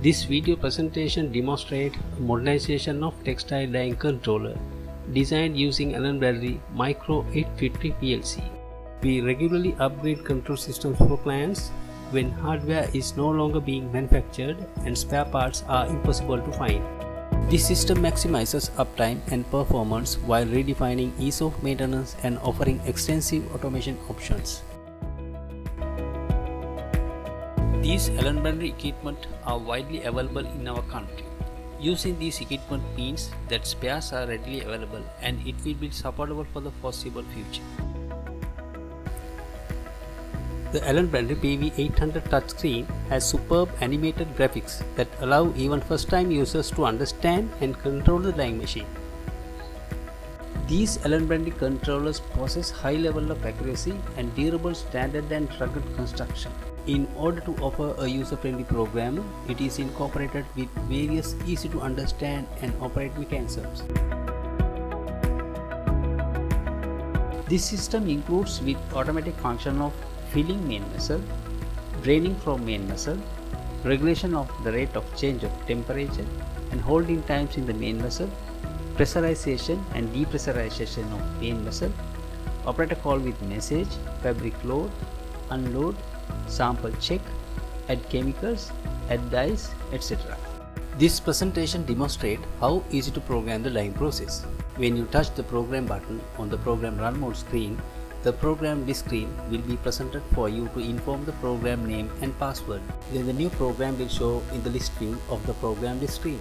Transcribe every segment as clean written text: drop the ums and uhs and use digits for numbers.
This video presentation demonstrates modernization of textile dyeing controller designed using Allen Bradley Micro 850 PLC. We regularly upgrade control systems for clients when hardware is no longer being manufactured and spare parts are impossible to find. This system maximizes uptime and performance while redefining ease of maintenance and offering extensive automation options. These Allen Bradley equipment are widely available in our country. Using these equipment means that spares are readily available and it will be supportable for the foreseeable future. The Allen Bradley PV800 touchscreen has superb animated graphics that allow even first-time users to understand and control the dyeing machine. These Allen Bradley controllers possess high level of accuracy and durable standard and rugged construction. In order to offer a user-friendly program, it is incorporated with various easy-to-understand and operate mechanisms. This system includes with automatic function of filling main vessel, draining from main vessel, regulation of the rate of change of temperature and holding times in the main vessel, pressurization and depressurization of main vessel, operator call with message, fabric load, unload, sample check, add chemicals, add dyes, etc. This presentation demonstrates how easy to program the dyeing process. When you touch the program button on the program run mode screen, the program list screen will be presented for you to inform the program name and password. Then the new program will show in the list view of the program list screen.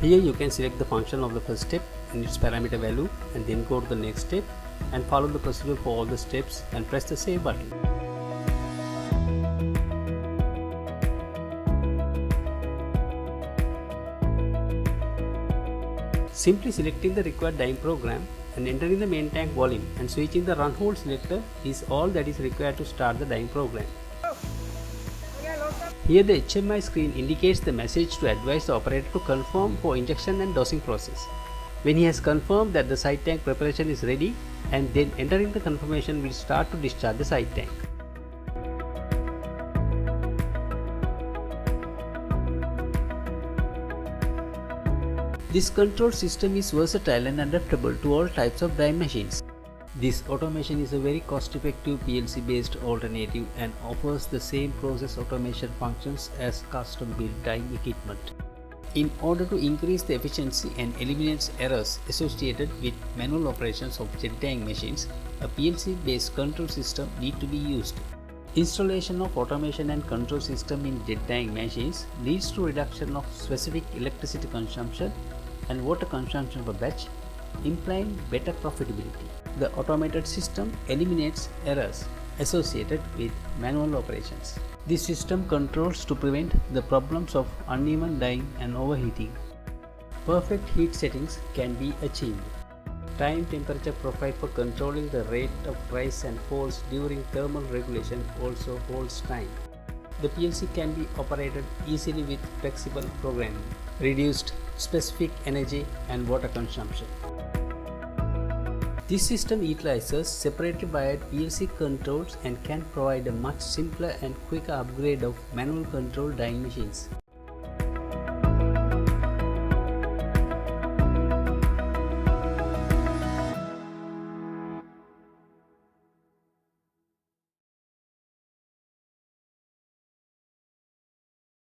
Here you can select the function of the first step and its parameter value and then go to the next step and follow the procedure for all the steps and press the save button. Simply selecting the required dyeing program and entering the main tank volume and switching the run hold selector is all that is required to start the dyeing program. Here the HMI screen indicates the message to advise the operator to confirm for injection and dosing process. When he has confirmed that the side tank preparation is ready, and then entering the confirmation will start to discharge the side tank. This control system is versatile and adaptable to all types of dyeing machines. This automation is a very cost-effective PLC-based alternative and offers the same process automation functions as custom-built dyeing equipment. In order to increase the efficiency and eliminate errors associated with manual operations of jet dyeing machines, a PLC-based control system needs to be used. Installation of automation and control system in jet dyeing machines leads to reduction of specific electricity consumption and water consumption per batch, implying better profitability. The automated system eliminates errors associated with manual operations. This system controls to prevent the problems of uneven dyeing and overheating. Perfect heat settings can be achieved. Time temperature profile for controlling the rate of rise and falls during thermal regulation also holds time. The PLC can be operated easily with flexible programming, reduced specific energy and water consumption. This system utilizes separately wired PLC controls and can provide a much simpler and quicker upgrade of manual control dyeing machines.